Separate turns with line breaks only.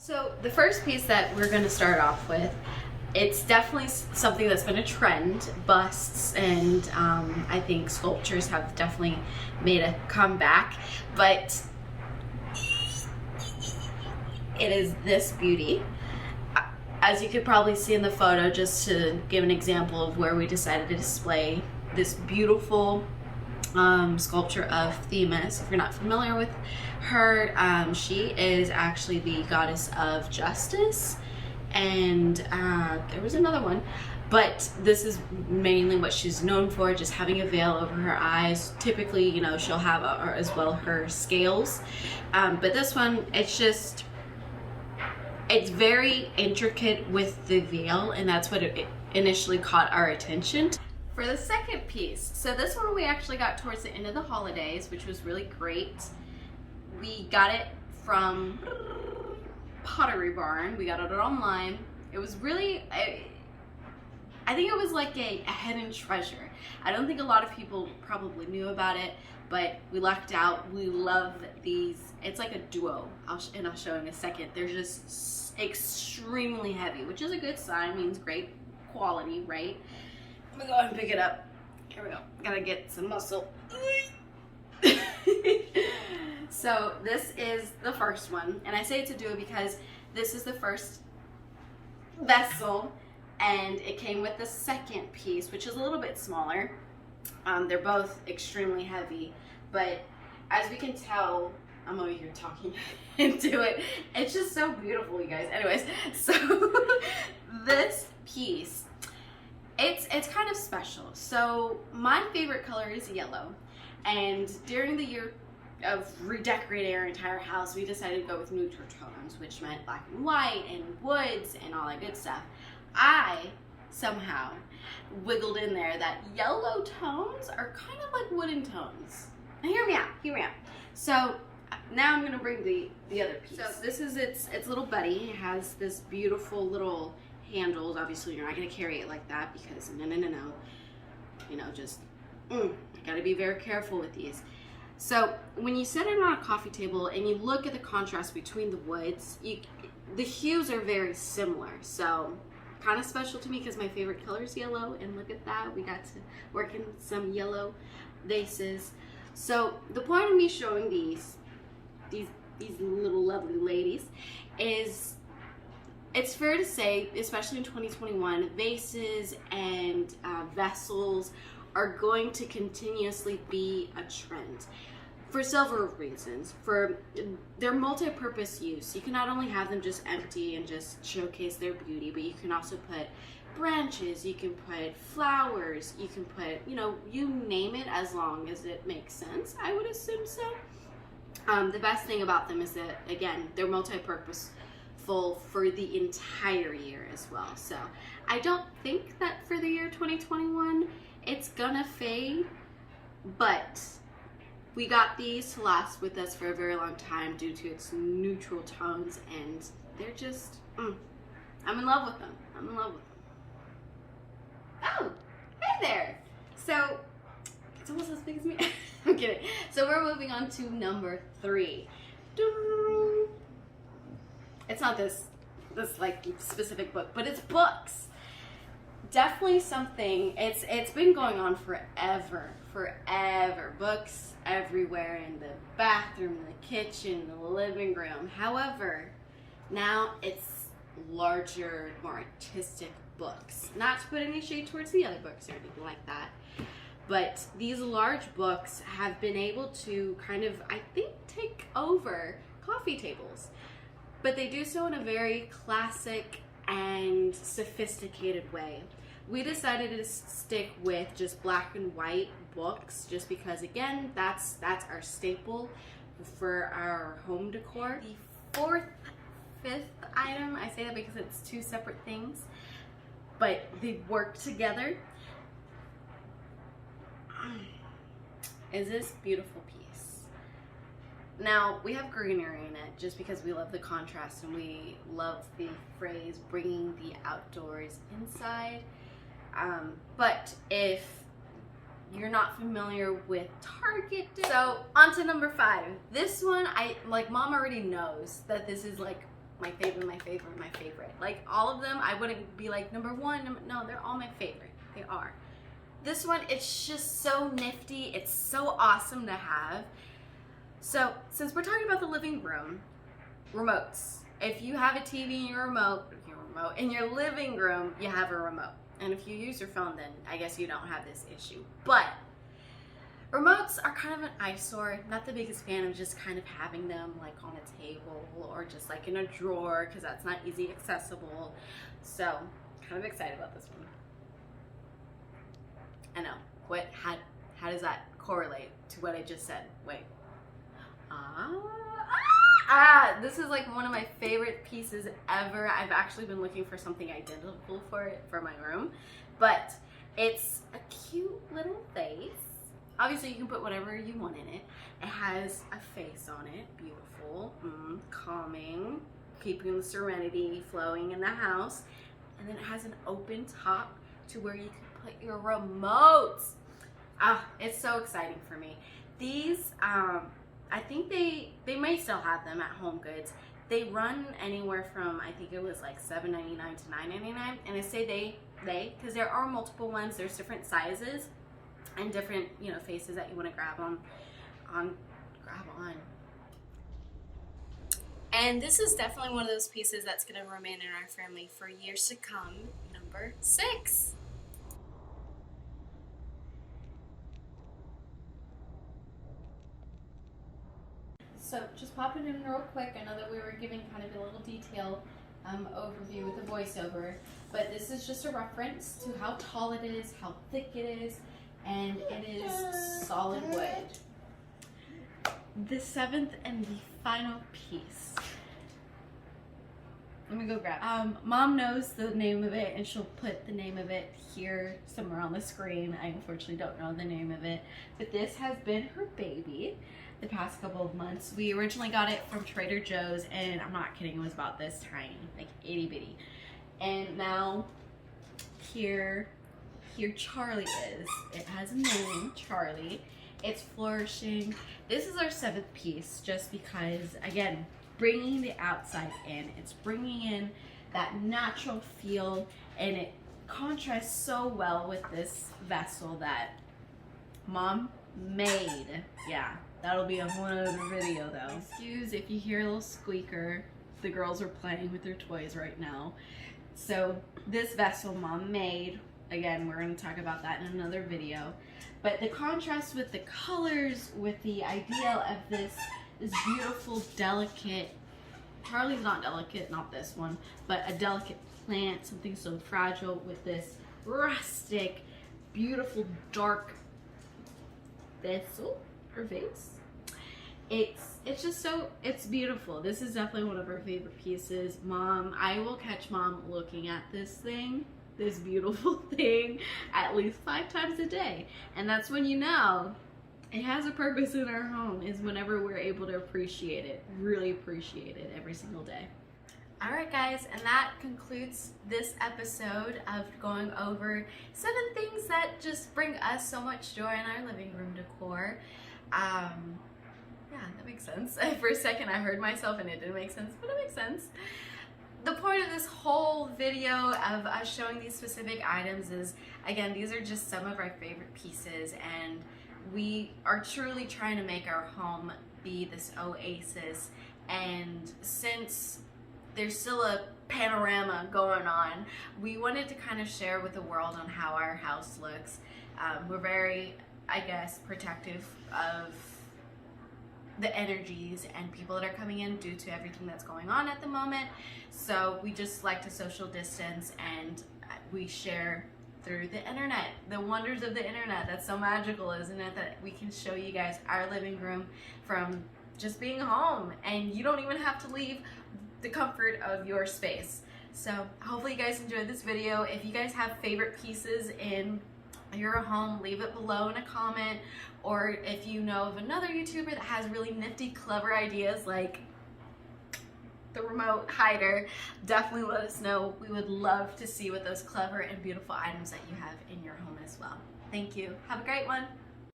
So the first piece that we're going to start off with, it's definitely something that's been a trend. Busts and I think sculptures have definitely made a comeback, but it is this beauty. As you could probably see in the photo, just to give an example of where we decided to display this beautiful sculpture of Themis. If you're not familiar with her, she is actually the goddess of justice, and there was another one, but this is mainly what she's known for, just having a veil over her eyes. Typically, you know, she'll have as well her scales, but this one, it's very intricate with the veil, and that's what it initially caught our attention. For the second piece, so this one we actually got towards the end of the holidays, which was really great. We got it from Pottery Barn. We got it online. It was really, I think it was like a hidden treasure. I don't think a lot of people probably knew about it, but we lucked out. We love these. It's like a duo, and I'll show in a second. They're just extremely heavy, which is a good sign, means great quality, right? I'm gonna go ahead and pick it up. Here we go. Gotta get some muscle. So this is the first one, and I say it's a duo because this is the first vessel, and it came with the second piece, which is a little bit smaller. They're both extremely heavy, but as we can tell, I'm over here talking into it. It's just so beautiful, you guys. Anyways, so this piece, it's kind of special. So my favorite color is yellow, and during the year of redecorating our entire house, we decided to go with neutral tones, which meant black and white and woods and all that good stuff. I somehow wiggled in there that yellow tones are kind of like wooden tones. Now hear me out. So now I'm gonna bring the other piece. So this is its little buddy. It has this beautiful little handles. Obviously you're not going to carry it like that because no, you know, just gotta be very careful with these. So when you set it on a coffee table and you look at the contrast between the woods, the hues are very similar. So kind of special to me because my favorite color is yellow, and look at that, we got to work in some yellow vases. So the point of me showing these little lovely ladies is, it's fair to say, especially in 2021, vases and vessels are going to continuously be a trend for several reasons. For their multi-purpose use, you can not only have them just empty and just showcase their beauty, but you can also put branches, you can put flowers, you can put, you know, you name it, as long as it makes sense, I would assume so. The best thing about them is that, again, they're multi-purpose for the entire year as well. So I don't think that for the year 2021 it's gonna fade, but we got these to last with us for a very long time due to its neutral tones, and they're just I'm in love with them. Oh, hey there. So it's almost as big as me. I'm kidding. So we're moving on to number 3. It's not this like specific book, but it's books. Definitely something, it's been going on forever. Books everywhere, in the bathroom, the kitchen, the living room. However, now it's larger, more artistic books. Not to put any shade towards the other books or anything like that, but these large books have been able to kind of, I think, take over coffee tables. But they do so in a very classic and sophisticated way. We decided to stick with just black and white books, just because, again, that's our staple for our home decor. The fifth item, I say that because it's 2 separate things, but they work together, is this beautiful piece. Now, we have greenery in it just because we love the contrast and we love the phrase bringing the outdoors inside. But if you're not familiar with Target, so on to number 5. This one, like, Mom already knows that this is like my favorite, my favorite, my favorite. Like all of them, I wouldn't be like number one. No, they're all my favorite. They are. This one, it's just so nifty. It's so awesome to have. So since we're talking about the living room, remotes. If you have a TV in your remote in your living room, you have a remote. And if you use your phone, then I guess you don't have this issue. But remotes are kind of an eyesore. Not the biggest fan of just kind of having them like on a table or just like in a drawer, because that's not easy accessible. So kind of excited about this one. I know. How does that correlate to what I just said? Wait. This is like one of my favorite pieces ever. I've actually been looking for something identical for it for my room, but it's a cute little face. Obviously you can put whatever you want in it. It has a face on it, beautiful, calming, keeping the serenity flowing in the house, and then it has an open top to where you can put your remotes. It's so exciting for me. These, I think they may still have them at Home Goods. They run anywhere from, I think it was like $7.99 to $9.99. And I say they, because there are multiple ones. There's different sizes and different, faces that you want to grab on. And this is definitely one of those pieces that's going to remain in our family for years to come. Number 6. So just popping in real quick. I know that we were giving kind of a little detail overview with the voiceover, but this is just a reference to how tall it is, how thick it is, and it is solid wood. The 7th and the final piece. Let me go grab it. Mom knows the name of it, and she'll put the name of it here somewhere on the screen. I unfortunately don't know the name of it, but this has been her baby the past couple of months. We originally got it from Trader Joe's, and I'm not kidding, it was about this tiny, like itty bitty. And now here Charlie is. It has a name, Charlie. It's flourishing. This is our 7th piece, just because, again, bringing the outside in. It's bringing in that natural feel, and it contrasts so well with this vessel that Mom made. Yeah, that'll be a whole other video though. Excuse if you hear a little squeaker. The girls are playing with their toys right now. So this vessel Mom made. Again, we're going to talk about that in another video. But the contrast with the colors, with the idea of this beautiful, delicate, Charlie's not delicate, not this one, but a delicate plant, something so fragile, with this rustic, beautiful, dark vessel or vase. It's just so, it's beautiful. This is definitely one of our favorite pieces. Mom, I will catch Mom looking at this thing, this beautiful thing, at least 5 times a day. And that's when you know it has a purpose in our home, is whenever we're able to appreciate it, really appreciate it every single day. Alright guys, and that concludes this episode of going over 7 things that just bring us so much joy in our living room decor. Yeah, that makes sense. For a second I heard myself and it didn't make sense, but it makes sense. The point of this whole video of us showing these specific items is, again, these are just some of our favorite pieces, and we are truly trying to make our home be this oasis. And since there's still a panorama going on, we wanted to kind of share with the world on how our house looks. We're very, I guess, protective of the energies and people that are coming in due to everything that's going on at the moment. So we just like to social distance, and we share through the internet, the wonders of the internet. That's so magical, isn't it? That we can show you guys our living room from just being home, and you don't even have to leave the comfort of your space. So hopefully you guys enjoyed this video. If you guys have favorite pieces in your home, leave it below in a comment. Or if you know of another YouTuber that has really nifty, clever ideas like the remote hider, definitely let us know. We would love to see what those clever and beautiful items that you have in your home as well. Thank you. Have a great one.